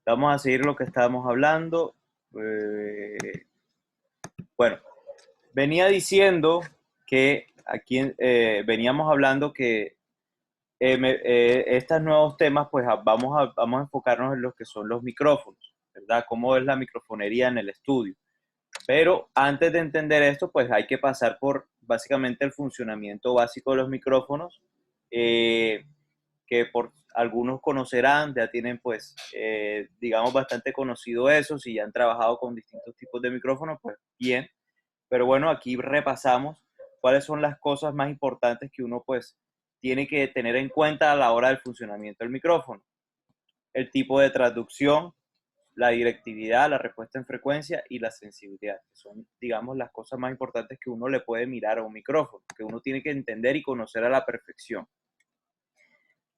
Vamos a seguir lo que estábamos hablando. Bueno, venía diciendo que aquí veníamos hablando que estos nuevos temas, pues vamos a enfocarnos en lo que son los micrófonos, ¿verdad? Cómo es la microfonería en el estudio. Pero antes de entender esto, pues hay que pasar por básicamente el funcionamiento básico de los micrófonos, que por algunos conocerán, ya tienen pues, digamos, bastante conocido eso, si ya han trabajado con distintos tipos de micrófonos, pues bien. Pero bueno, aquí repasamos cuáles son las cosas más importantes que uno pues tiene que tener en cuenta a la hora del funcionamiento del micrófono. El tipo de traducción, la directividad, la respuesta en frecuencia y la sensibilidad, que son, digamos, las cosas más importantes que uno le puede mirar a un micrófono, que uno tiene que entender y conocer a la perfección.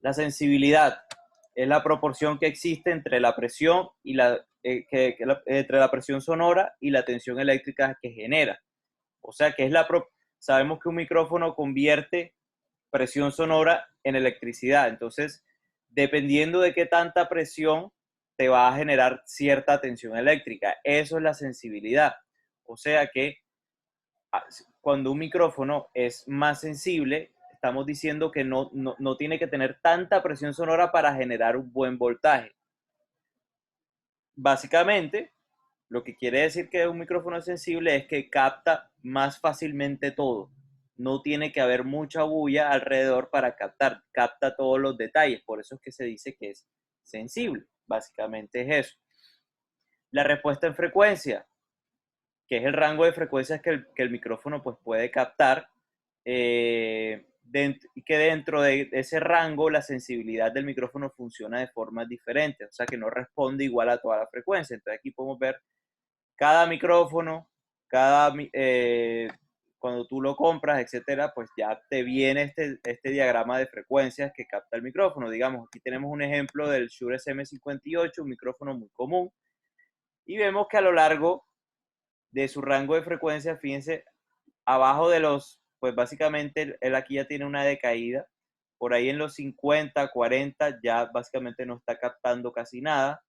La sensibilidad es la proporción que existe entre la presión y entre la presión sonora y la tensión eléctrica que genera. O sea, que es sabemos que un micrófono convierte presión sonora en electricidad. Entonces, dependiendo de qué tanta presión, te va a generar cierta tensión eléctrica. Eso es la sensibilidad. O sea que cuando un micrófono es más sensible, estamos diciendo que no tiene que tener tanta presión sonora para generar un buen voltaje. Básicamente, lo que quiere decir que un micrófono es sensible es que capta más fácilmente todo. No tiene que haber mucha bulla alrededor para captar. Capta todos los detalles. Por eso es que se dice que es sensible. Básicamente es eso. La respuesta en frecuencia, que es el rango de frecuencias que el micrófono pues, puede captar, y que dentro de ese rango la sensibilidad del micrófono funciona de formas diferentes, o sea que no responde igual a toda la frecuencia. Entonces aquí podemos ver cada micrófono, cuando tú lo compras, etcétera, pues ya te viene este diagrama de frecuencias que capta el micrófono. Digamos, aquí tenemos un ejemplo del Shure SM58, un micrófono muy común, y vemos que a lo largo de su rango de frecuencia, fíjense, abajo de pues básicamente él aquí ya tiene una decaída, por ahí en los 50, 40 ya básicamente no está captando casi nada,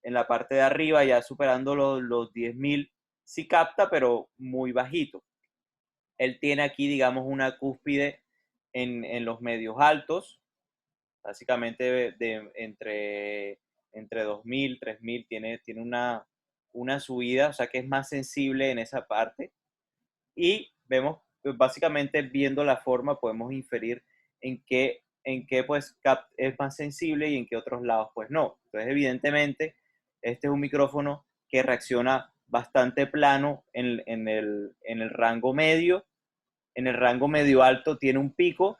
en la parte de arriba ya superando los 10.000 sí capta, pero muy bajito. Él tiene aquí, digamos, una cúspide en los medios altos, básicamente entre 2.000, 3.000, tiene una subida, o sea que es más sensible en esa parte. Y vemos, pues, básicamente viendo la forma, podemos inferir en qué pues es más sensible y en qué otros lados pues no. Entonces, evidentemente, este es un micrófono que reacciona bastante plano en el rango medio. En el rango medio alto tiene un pico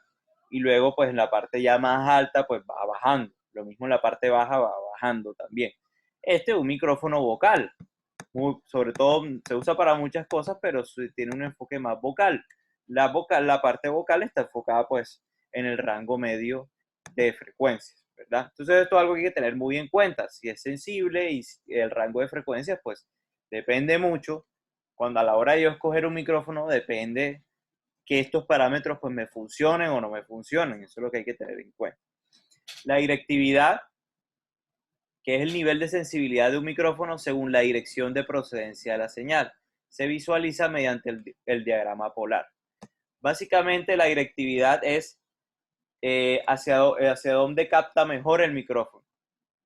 y luego pues en la parte ya más alta pues va bajando. Lo mismo en la parte baja va bajando también. Este es un micrófono vocal. Sobre todo se usa para muchas cosas, pero tiene un enfoque más vocal. La parte vocal está enfocada pues en el rango medio de frecuencias, ¿verdad? Entonces esto es algo que hay que tener muy en cuenta. Si es sensible y el rango de frecuencias, pues depende mucho. Cuando a la hora de yo escoger un micrófono, depende que estos parámetros pues me funcionen o no me funcionen. Eso es lo que hay que tener en cuenta. La directividad, que es el nivel de sensibilidad de un micrófono según la dirección de procedencia de la señal. Se visualiza mediante el diagrama polar. Básicamente la directividad es hacia dónde capta mejor el micrófono.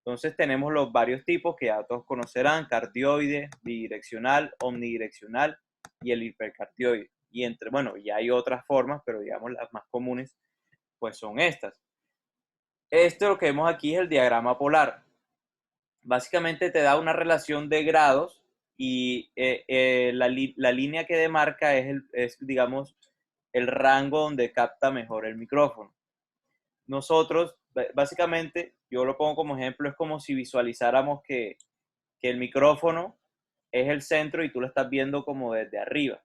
Entonces tenemos los varios tipos que ya todos conocerán: cardioide, bidireccional, omnidireccional y el hipercardioide. Y bueno, ya hay otras formas, pero digamos las más comunes pues son estas. Esto lo que vemos aquí es el diagrama polar. Básicamente te da una relación de grados y la línea que demarca es, digamos, el rango donde capta mejor el micrófono. Nosotros, básicamente, yo lo pongo como ejemplo, es como si visualizáramos que el micrófono es el centro y tú lo estás viendo como desde arriba.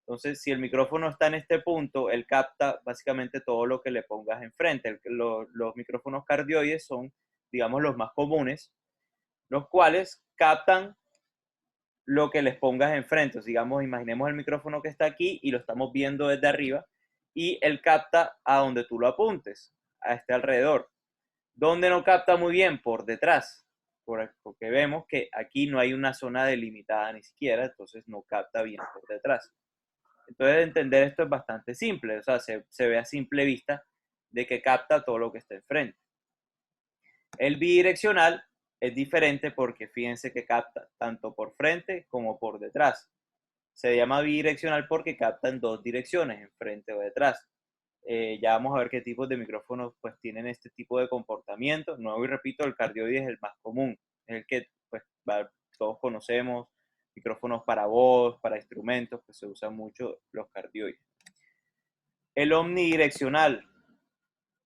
Entonces, si el micrófono está en este punto, él capta básicamente todo lo que le pongas enfrente. Los micrófonos cardioides son, digamos, los más comunes, los cuales captan lo que les pongas enfrente. O sea, digamos, imaginemos el micrófono que está aquí y lo estamos viendo desde arriba y él capta a donde tú lo apuntes, a este alrededor. ¿Dónde no capta muy bien? Por detrás, porque vemos que aquí no hay una zona delimitada ni siquiera, entonces no capta bien por detrás. Entonces entender esto es bastante simple, o sea, se ve a simple vista de que capta todo lo que está enfrente. El bidireccional es diferente porque fíjense que capta tanto por frente como por detrás. Se llama bidireccional porque capta en dos direcciones, enfrente o detrás. Ya vamos a ver qué tipos de micrófonos pues tienen este tipo de comportamiento. Nuevo y repito, el cardioide es el más común, es el que pues todos conocemos, micrófonos para voz, para instrumentos, pues se usan mucho los cardioides. El omnidireccional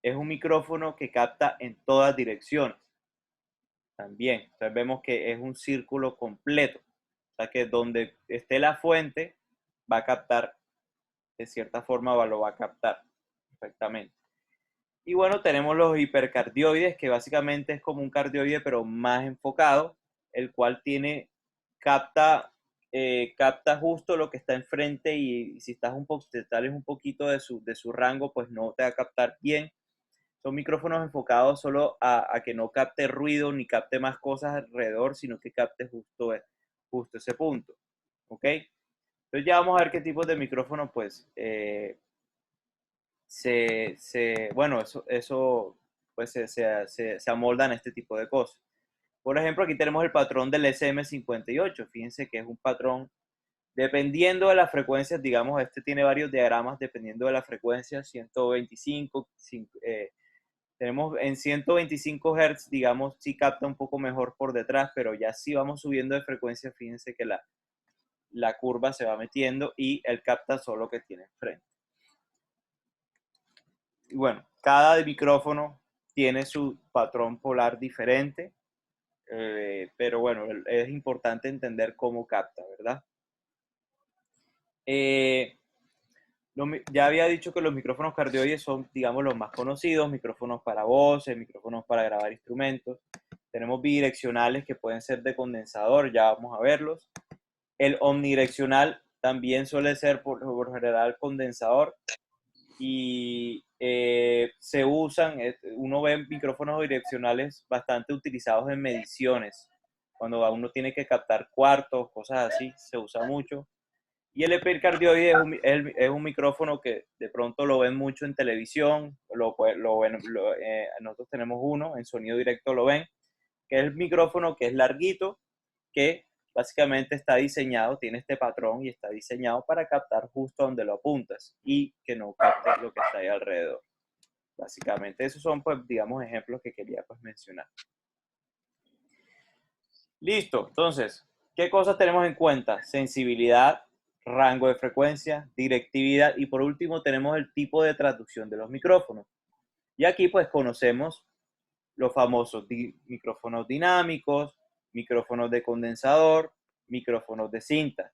es un micrófono que capta en todas direcciones también. Entonces vemos que es un círculo completo. O sea que donde esté la fuente va a captar, de cierta forma lo va a captar perfectamente. Y bueno, tenemos los hipercardioides, que básicamente es como un cardioide, pero más enfocado, el cual capta, capta justo lo que está enfrente y si estás te sales un poquito de su rango, pues no te va a captar bien. Son micrófonos enfocados solo a que no capte ruido ni capte más cosas alrededor, sino que capte justo ese punto. ¿Ok? Entonces ya vamos a ver qué tipos de micrófonos pues bueno, eso pues se amoldan a este tipo de cosas. Por ejemplo, aquí tenemos el patrón del SM58. Fíjense que es un patrón, dependiendo de las frecuencias, digamos, este tiene varios diagramas dependiendo de la frecuencia, 125, tenemos en 125 Hz, digamos, sí capta un poco mejor por detrás, pero ya si vamos subiendo de frecuencia, fíjense que la curva se va metiendo y él capta solo lo que tiene enfrente. Y bueno, cada micrófono tiene su patrón polar diferente, pero bueno, es importante entender cómo capta, ¿verdad? Ya había dicho que los micrófonos cardioides son, digamos, los más conocidos, micrófonos para voces, micrófonos para grabar instrumentos. Tenemos bidireccionales que pueden ser de condensador, ya vamos a verlos. El omnidireccional también suele ser por general condensador y se usan, uno ve micrófonos bidireccionales bastante utilizados en mediciones. Cuando uno tiene que captar cuartos, cosas así, se usa mucho. Y el epicardioide es un micrófono que de pronto lo ven mucho en televisión, nosotros tenemos uno, en sonido directo lo ven, que es el micrófono que es larguito, que básicamente está diseñado, tiene este patrón y está diseñado para captar justo donde lo apuntas y que no capte lo que está ahí alrededor. Básicamente, esos son, pues, digamos, ejemplos que quería pues mencionar. Listo, entonces, ¿qué cosas tenemos en cuenta? Sensibilidad, rango de frecuencia, directividad y por último tenemos el tipo de traducción de los micrófonos. Y aquí pues conocemos los famosos micrófonos dinámicos, micrófonos de condensador, micrófonos de cinta.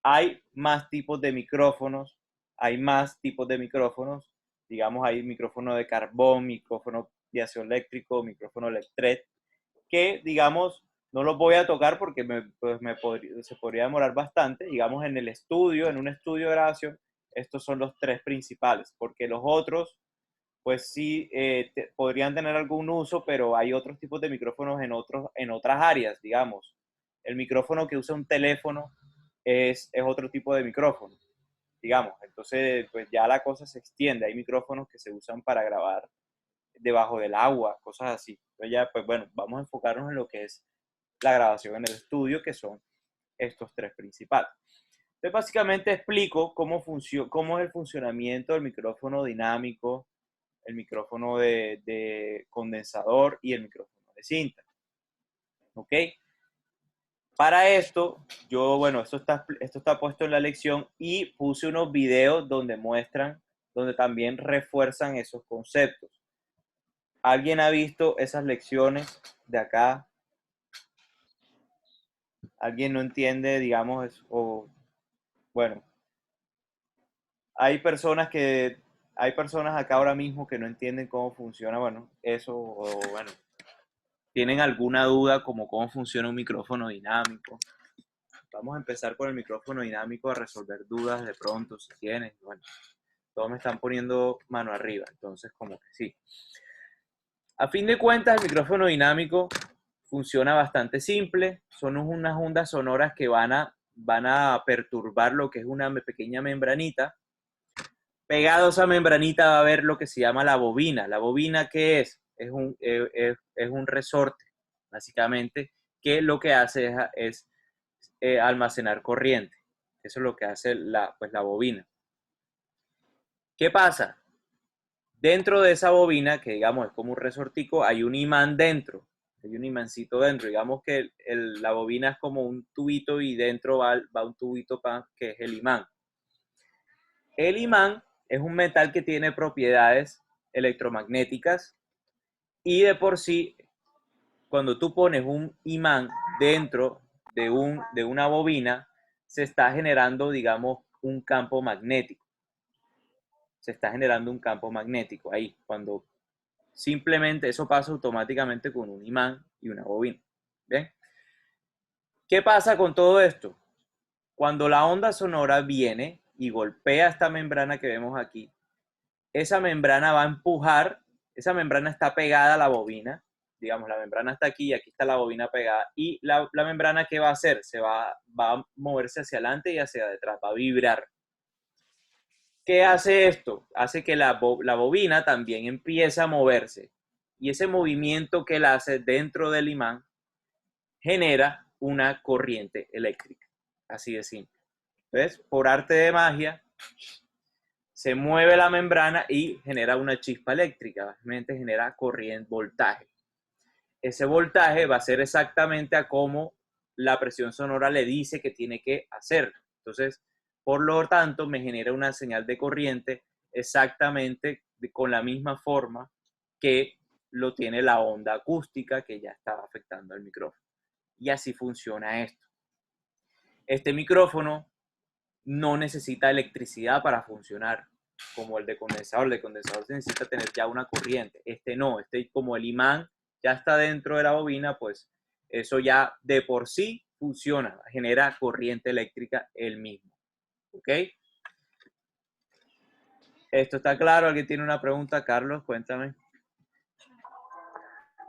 Hay más tipos de micrófonos, digamos hay micrófono de carbón, micrófono piezoeléctrico, micrófono electret, que digamos no los voy a tocar porque se podría demorar bastante, digamos en el estudio, en un estudio de grabación, estos son los tres principales, porque los otros pues sí podrían tener algún uso, pero hay otros tipos de micrófonos en otras áreas, digamos. El micrófono que usa un teléfono es otro tipo de micrófono, digamos. Entonces, pues ya la cosa se extiende. Hay micrófonos que se usan para grabar debajo del agua, cosas así. Entonces ya, pues bueno, vamos a enfocarnos en lo que es la grabación en el estudio, que son estos tres principales. Entonces, básicamente explico cómo es el funcionamiento del micrófono dinámico, el micrófono de condensador y el micrófono de cinta. ¿Ok? Para esto, bueno, esto está puesto en la lección y puse unos videos donde también refuerzan esos conceptos. ¿Alguien ha visto esas lecciones de acá? ¿Alguien no entiende, digamos, bueno, hay personas acá ahora mismo que no entienden cómo funciona, bueno, eso, o bueno, tienen alguna duda como cómo funciona un micrófono dinámico. Vamos a empezar con el micrófono dinámico a resolver dudas de pronto, si tienen. Bueno, todos me están poniendo mano arriba, entonces como que sí. A fin de cuentas, el micrófono dinámico funciona bastante simple. Son unas ondas sonoras que van a perturbar lo que es una pequeña membranita. Pegado a esa membranita va a haber lo que se llama la bobina. ¿La bobina qué es? Es un resorte, básicamente, que lo que hace es almacenar corriente. Eso es lo que hace pues, la bobina. ¿Qué pasa? Dentro de esa bobina, que digamos es como un resortico, hay un imán dentro. Hay un imancito dentro. Digamos que la bobina es como un tubito y dentro va un tubito que es el imán. El imán es un metal que tiene propiedades electromagnéticas y de por sí, cuando tú pones un imán dentro de una bobina, se está generando, digamos, un campo magnético. Se está generando un campo magnético ahí, cuando simplemente eso pasa automáticamente con un imán y una bobina. ¿Bien? ¿Qué pasa con todo esto? Cuando la onda sonora viene y golpea esta membrana que vemos aquí, esa membrana va a empujar, esa membrana está pegada a la bobina, digamos, la membrana está aquí y aquí está la bobina pegada, y la membrana, ¿qué va a hacer? Va a moverse hacia adelante y hacia detrás, va a vibrar. ¿Qué hace esto? Hace que la bobina también empiece a moverse, y ese movimiento que él hace dentro del imán genera una corriente eléctrica, así de simple. Entonces, por arte de magia, se mueve la membrana y genera una chispa eléctrica, básicamente genera corriente, voltaje. Ese voltaje va a ser exactamente a cómo la presión sonora le dice que tiene que hacer. Entonces, por lo tanto, me genera una señal de corriente exactamente con la misma forma que lo tiene la onda acústica que ya estaba afectando al micrófono. Y así funciona esto. Este micrófono no necesita electricidad para funcionar como el de condensador. El de condensador se necesita tener ya una corriente. Este no, este como el imán ya está dentro de la bobina, pues eso ya de por sí funciona, genera corriente eléctrica él mismo. ¿Ok? ¿Esto está claro? ¿Alguien tiene una pregunta? Carlos, cuéntame.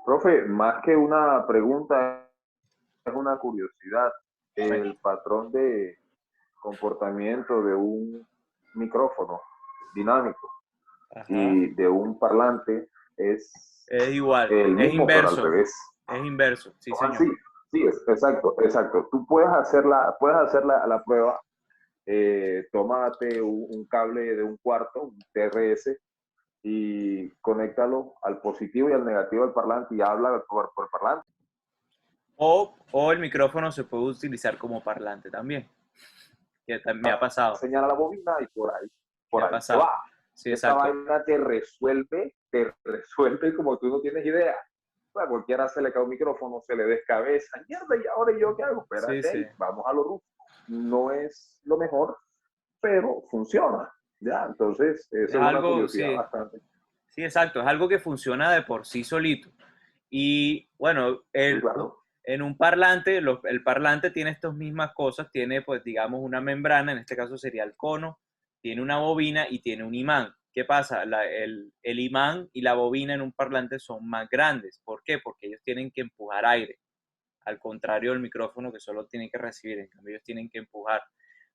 Profe, más que una pregunta, es una curiosidad. Bueno, El patrón de comportamiento de un micrófono dinámico ajá. y de un parlante es Es igual, el es mismo, pero al inverso, revés. es inverso, sí Ah, sí, señor. sí, exacto, exacto. Tú puedes hacer la prueba. Tómate un cable de un cuarto, un TRS, y conéctalo al positivo y al negativo del parlante y habla por el parlante. O el micrófono se puede utilizar como parlante también, que me ha pasado, Señala la bobina y me por ha ahí se pasado. va. Sí, Esa exacto. vaina te resuelve como tú no tienes idea. A cualquiera se le cae un micrófono, se le descabeza. Mierda, ¿y ahora yo qué hago? Sí, Espérate sí. ahí, vamos a lo rústico. No es lo mejor, pero funciona. Ya, entonces, Es eso es una algo, curiosidad sí, bastante. sí, exacto. Es algo que funciona de por sí solito. Y bueno, Sí, claro. en un parlante, el parlante tiene estas mismas cosas, tiene pues digamos una membrana, en este caso sería el cono, tiene una bobina y tiene un imán. ¿Qué pasa? El imán y la bobina en un parlante son más grandes. ¿Por qué? Porque ellos tienen que empujar aire, al contrario del micrófono que solo tiene que recibir, en cambio ellos tienen que empujar.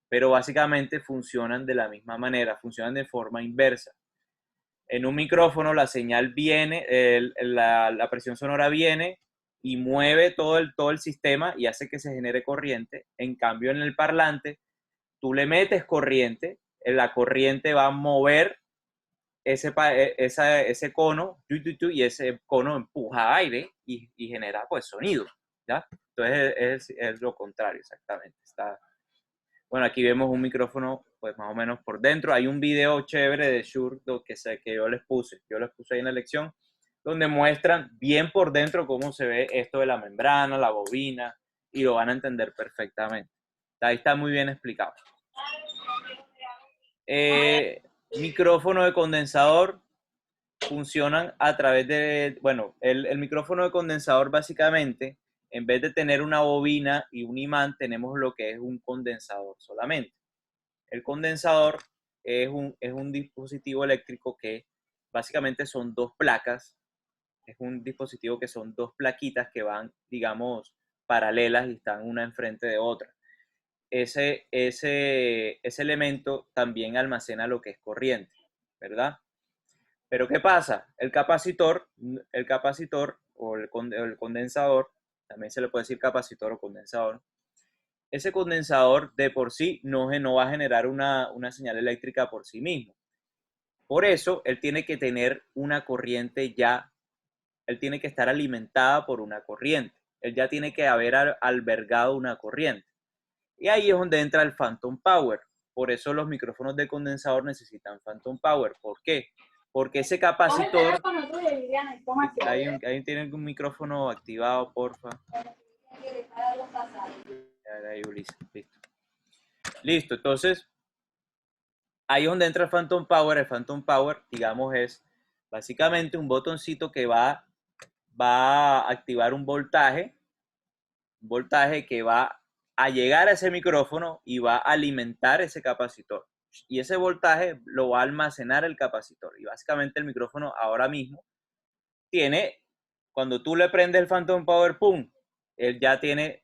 Pero básicamente funcionan de la misma manera, funcionan de forma inversa. En un micrófono la señal viene, la presión sonora viene y mueve todo el sistema y hace que se genere corriente. En cambio, en el parlante, tú le metes corriente, la corriente va a mover ese cono y ese cono empuja aire y genera pues sonido. ¿Ya? Entonces es lo contrario, exactamente. Bueno, aquí vemos un micrófono, pues más o menos por dentro. Hay un video chévere de Shure que yo les puse ahí en la lección, donde muestran bien por dentro cómo se ve esto de la membrana, la bobina, y lo van a entender perfectamente. Ahí está muy bien explicado. Micrófono de condensador funcionan a través de, bueno, el micrófono de condensador básicamente, en vez de tener una bobina y un imán, tenemos lo que es un condensador solamente. El condensador es un dispositivo eléctrico que básicamente son dos placas Es un dispositivo que son dos plaquitas que van, digamos, paralelas y están una enfrente de otra. Ese elemento también almacena lo que es corriente, ¿verdad? Pero ¿qué pasa? El capacitor o el condensador, también se le puede decir capacitor o condensador, ese condensador de por sí no va a generar una señal eléctrica por sí mismo. Por eso, él tiene que tener una corriente ya, él tiene que estar alimentada por una corriente. Él ya tiene que haber albergado una corriente. Y ahí es donde entra el Phantom Power. Por eso los micrófonos de condensador necesitan Phantom Power. ¿Por qué? Porque ese capacitor... Ahí tiene un micrófono activado, porfa. Ahí, Ulises. Listo. Listo, entonces ahí es donde entra el Phantom Power. El Phantom Power, digamos, es básicamente un botoncito que va a activar un voltaje que va a llegar a ese micrófono y va a alimentar ese capacitor. Y ese voltaje lo va a almacenar el capacitor. Y básicamente el micrófono ahora mismo tiene, cuando tú le prendes el Phantom Power, ¡pum!, él ya tiene